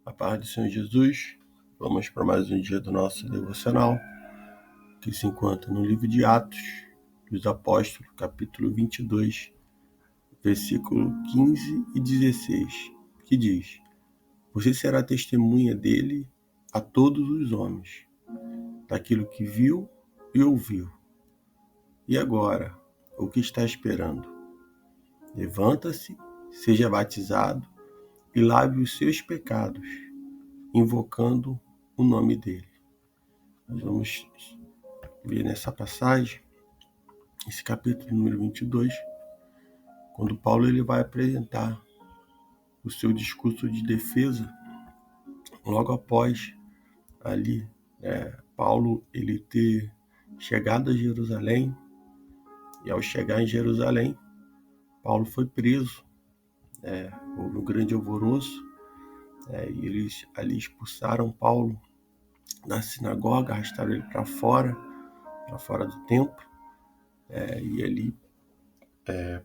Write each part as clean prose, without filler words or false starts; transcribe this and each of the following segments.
A paz do Senhor Jesus. Vamos para mais um dia do nosso devocional, que se encontra no livro de Atos dos Apóstolos, capítulo 22, versículo 15 e 16, que diz: Você será testemunha dele a todos os homens, daquilo que viu e ouviu. E agora, o que está esperando? Levanta-se, seja batizado e lave os seus pecados, invocando o nome dele. Nós vamos ver nessa passagem, esse capítulo número 22, quando Paulo ele vai apresentar o seu discurso de defesa, logo após ali, Paulo ele ter chegado a Jerusalém, e ao chegar em Jerusalém, Paulo foi preso, houve um grande alvoroço, e eles ali expulsaram Paulo da sinagoga, arrastaram ele para fora do templo, e ali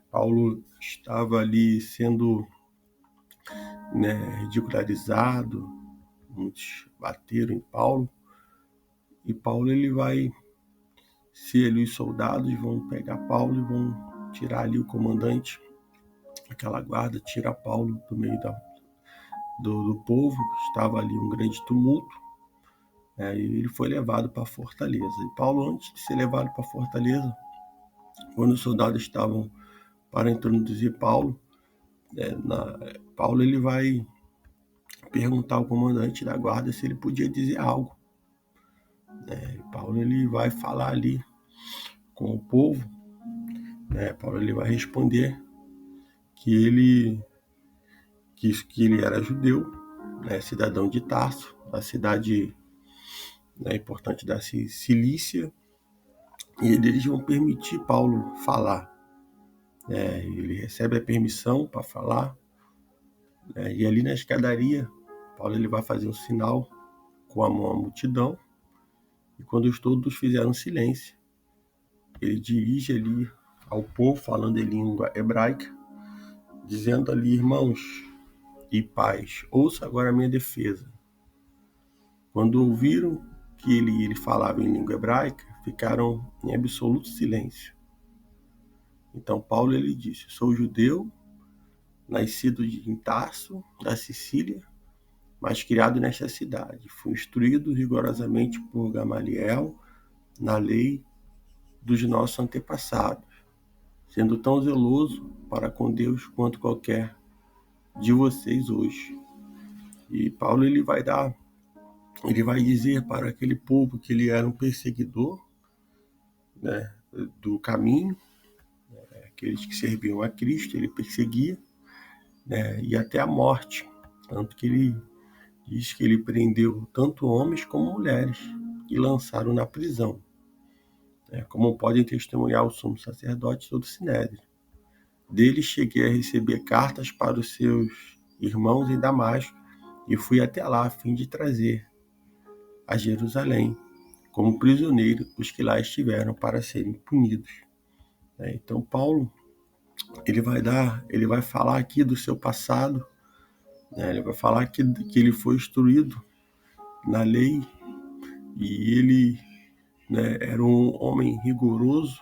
Paulo estava ali sendo ridicularizado, muitos bateram em Paulo, e Paulo ele vai, se ali os soldados vão pegar Paulo e vão tirar ali o comandante, aquela guarda tira Paulo do meio do povo, estava ali um grande tumulto, e ele foi levado para a fortaleza. E Paulo, antes de ser levado para a fortaleza, quando os soldados estavam para introduzir Paulo, Paulo ele vai perguntar ao comandante da guarda se ele podia dizer algo. Paulo ele vai falar ali com o povo, Paulo ele vai responder que ele era judeu, cidadão de Tarso, da cidade importante da Cilícia, e eles vão permitir Paulo falar. Ele recebe a permissão para falar, e ali na escadaria, Paulo ele vai fazer um sinal com a mão à multidão, e quando todos fizeram silêncio, ele dirige ali ao povo, falando em língua hebraica, dizendo ali: irmãos e pais, ouça agora a minha defesa. Quando ouviram que ele falava em língua hebraica, ficaram em absoluto silêncio. Então Paulo ele disse: sou judeu, nascido em Tarso, da Sicília, mas criado nesta cidade. Fui instruído rigorosamente por Gamaliel na lei dos nossos antepassados, sendo tão zeloso para com Deus quanto qualquer de vocês hoje. E Paulo ele vai dizer para aquele povo que ele era um perseguidor, do caminho, aqueles que serviam a Cristo, ele perseguia, e até a morte, tanto que ele diz que ele prendeu tanto homens como mulheres e lançaram na prisão, como podem testemunhar o sumo sacerdote e todo o sinédrio. Dele cheguei a receber cartas para os seus irmãos em Damasco, e fui até lá a fim de trazer a Jerusalém como prisioneiro os que lá estiveram para serem punidos. Então Paulo ele vai falar aqui do seu passado, ele vai falar que ele foi instruído na lei, e ele era um homem rigoroso,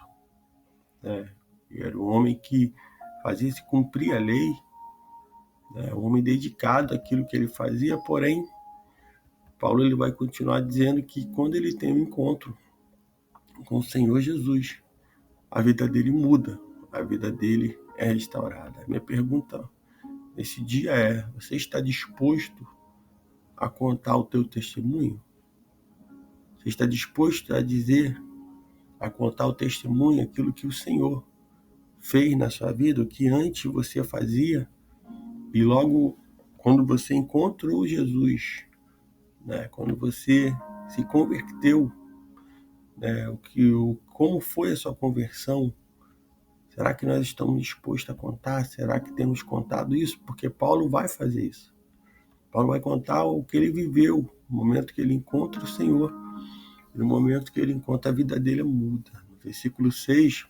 era um homem que fazia-se cumprir a lei, um homem dedicado àquilo que ele fazia. Porém, Paulo ele vai continuar dizendo que quando ele tem um encontro com o Senhor Jesus, a vida dele muda, a vida dele é restaurada. A minha pergunta nesse dia é: você está disposto a contar o teu testemunho? Você está disposto a dizer, a contar o testemunho, aquilo que o Senhor fez na sua vida, o que antes você fazia, e logo quando você encontrou Jesus, quando você se converteu, como foi a sua conversão? Será que nós estamos dispostos a contar? Será que temos contado isso? Porque Paulo vai fazer isso. Paulo vai contar o que ele viveu, o momento que ele encontra o Senhor, no momento que ele encontra a vida dele muda. No versículo 6,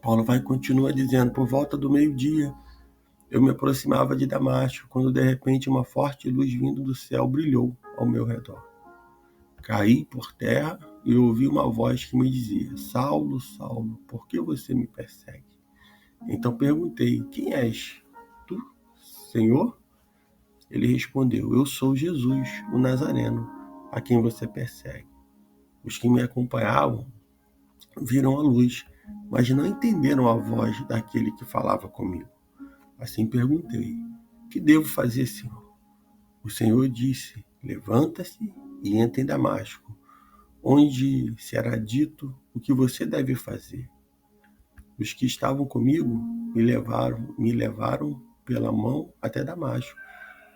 Paulo vai continuar dizendo: por volta do meio-dia, eu me aproximava de Damasco, quando de repente uma forte luz vindo do céu brilhou ao meu redor. Caí por terra e ouvi uma voz que me dizia: Saulo, Saulo, por que você me persegue? Então perguntei: quem és tu, Senhor? Ele respondeu: eu sou Jesus, o Nazareno, a quem você persegue. Os que me acompanhavam viram a luz, mas não entenderam a voz daquele que falava comigo. Assim perguntei: que devo fazer, Senhor? O Senhor disse: levanta-se e entra em Damasco, onde será dito o que você deve fazer. Os que estavam comigo me levaram pela mão até Damasco,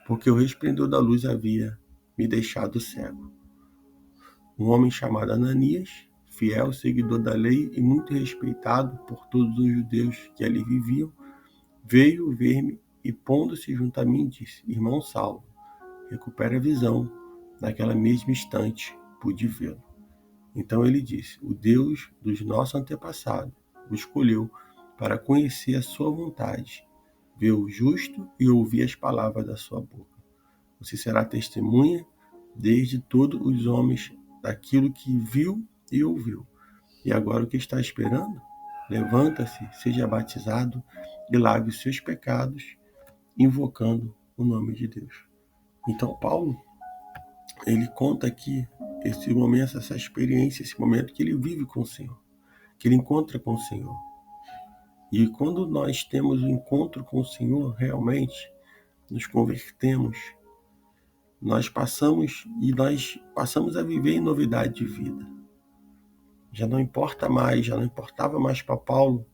porque o resplendor da luz havia me deixado cego. Um homem chamado Ananias, fiel seguidor da lei e muito respeitado por todos os judeus que ali viviam, veio ver-me e, pondo-se junto a mim, disse: irmão Saulo, recupera a visão. Naquela mesma instante pude vê-lo. Então ele disse: o Deus dos nossos antepassados o escolheu para conhecer a sua vontade, ver o justo e ouvir as palavras da sua boca. Você será testemunha desde todos os homens daquilo que viu e ouviu. E agora o que está esperando? Levanta-se, seja batizado e lave os seus pecados, invocando o nome de Deus. Então Paulo, ele conta aqui esse momento, essa experiência, esse momento que ele vive com o Senhor, que ele encontra com o Senhor. E quando nós temos o encontro com o Senhor, realmente nos convertemos, nós passamos a viver em novidade de vida. Já não importava mais para Paulo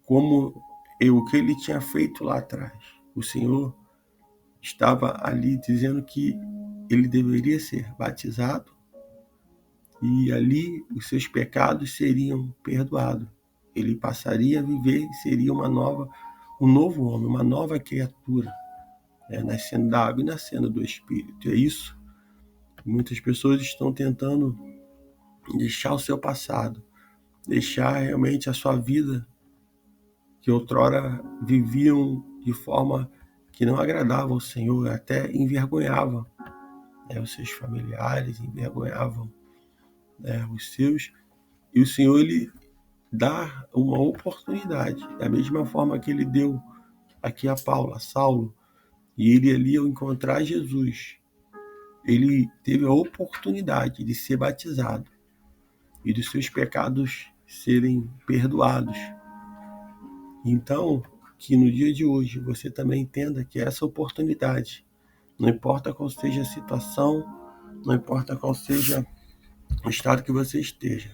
o que ele tinha feito lá atrás. O Senhor estava ali dizendo que ele deveria ser batizado e ali os seus pecados seriam perdoados. Ele passaria a viver e seria um novo homem, uma nova criatura, nascendo da água e nascendo do Espírito. É isso. Muitas pessoas estão tentando deixar o seu passado, deixar realmente a sua vida que outrora viviam de forma que não agradava ao Senhor, até envergonhava os seus familiares, envergonhavam os seus. E o Senhor, ele dá uma oportunidade, da mesma forma que ele deu aqui a Saulo, e ele ali, ao encontrar Jesus, ele teve a oportunidade de ser batizado e dos seus pecados serem perdoados. Então, que no dia de hoje você também entenda que essa oportunidade, não importa qual seja a situação, não importa qual seja o estado que você esteja,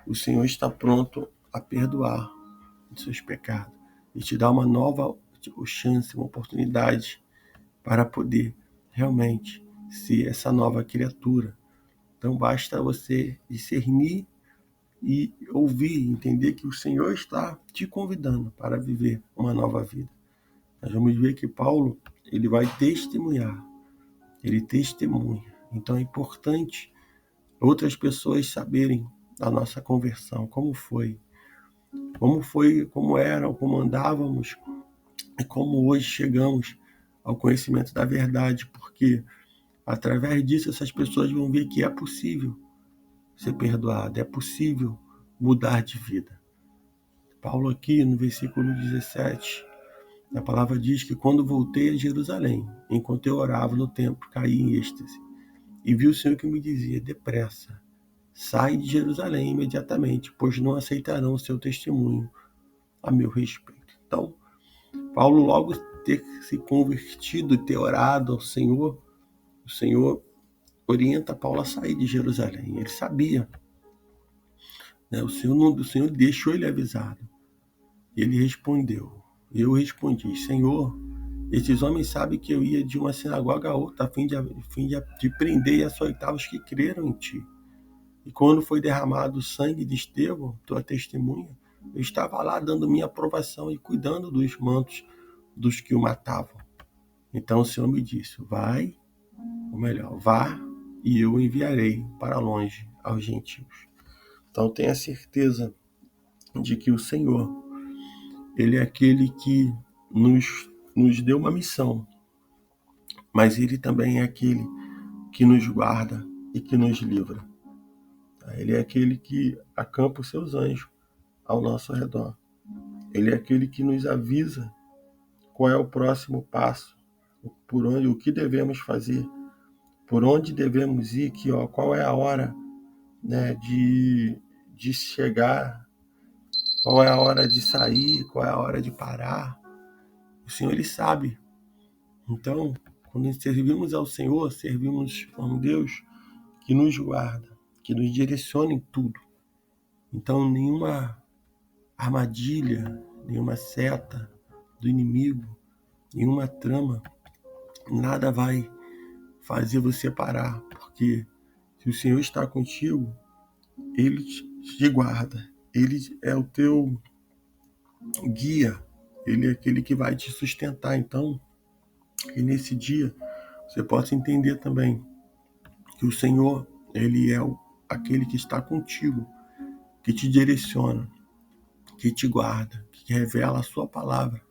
o Senhor está pronto a perdoar os seus pecados e te dar uma nova chance, uma oportunidade para poder realmente ser essa nova criatura. Então basta você discernir e ouvir, entender que o Senhor está te convidando para viver uma nova vida. Nós vamos ver que Paulo, ele vai testemunhar, ele testemunha. Então é importante outras pessoas saberem da nossa conversão, como foi, como eram, como andávamos e como hoje chegamos ao conhecimento da verdade, porque através disso essas pessoas vão ver que é possível ser perdoado, é possível mudar de vida. Paulo aqui no versículo 17, a palavra diz que quando voltei a Jerusalém, enquanto eu orava no templo, caí em êxtase e vi o Senhor que me dizia: depressa, sai de Jerusalém imediatamente, pois não aceitarão o seu testemunho a meu respeito. Então, Paulo, logo ter se convertido e ter orado ao Senhor, o Senhor orienta Paulo a sair de Jerusalém. Ele sabia, o Senhor deixou ele avisado. Ele respondeu, eu respondi: Senhor, estes homens sabem que eu ia de uma sinagoga a outra a fim de prender e açoitar os que creram em ti. E quando foi derramado o sangue de Estevão, tua testemunha, eu estava lá dando minha aprovação e cuidando dos mantos dos que o matavam. Então o Senhor me disse: vá, e eu o enviarei para longe aos gentios. Então tenha certeza de que o Senhor, ele é aquele que nos deu uma missão, mas Ele também é aquele que nos guarda e que nos livra. Ele é aquele que acampa os seus anjos ao nosso redor. Ele é aquele que nos avisa qual é o próximo passo, por onde, o que devemos fazer, por onde devemos ir, qual é a hora, né, de chegar, qual é a hora de sair, qual é a hora de parar. O Senhor, Ele sabe. Então, quando servimos ao Senhor, servimos a um Deus que nos guarda, que nos direciona em tudo. Então, nenhuma armadilha, nenhuma seta do inimigo, nenhuma trama, nada vai fazer você parar, porque se o Senhor está contigo, Ele te guarda, Ele é o teu guia, Ele é aquele que vai te sustentar. Então, que nesse dia você possa entender também que o Senhor, Ele é aquele que está contigo, que te direciona, que te guarda, que revela a sua palavra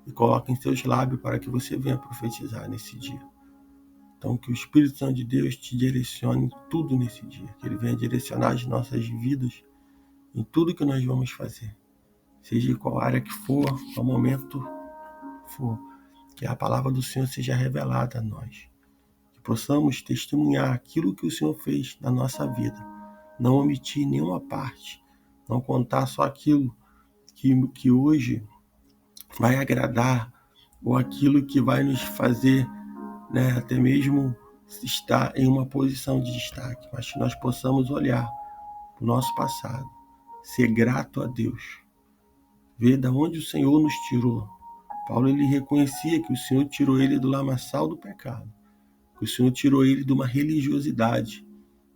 e coloca em seus lábios para que você venha profetizar nesse dia. Então, que o Espírito Santo de Deus te direcione tudo nesse dia, que Ele venha direcionar as nossas vidas em tudo que nós vamos fazer, seja em qual área que for, qual momento for, que a palavra do Senhor seja revelada a nós, que possamos testemunhar aquilo que o Senhor fez na nossa vida, não omitir nenhuma parte, não contar só aquilo que hoje vai agradar ou aquilo que vai nos fazer, né, até mesmo estar em uma posição de destaque, mas que nós possamos olhar para o nosso passado, ser grato a Deus, ver de onde o Senhor nos tirou. Paulo, ele reconhecia que o Senhor tirou ele do lamaçal do pecado, que o Senhor tirou ele de uma religiosidade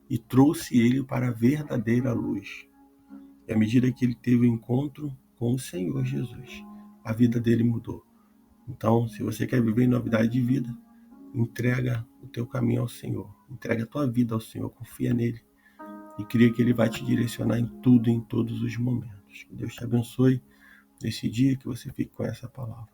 e trouxe ele para a verdadeira luz. E à medida que ele teve o encontro com o Senhor Jesus, a vida dele mudou. Então, se você quer viver em novidade de vida, entrega o teu caminho ao Senhor, entrega a tua vida ao Senhor, confia nele e creia que Ele vai te direcionar em tudo, em todos os momentos. Que Deus te abençoe nesse dia, que você fique com essa palavra.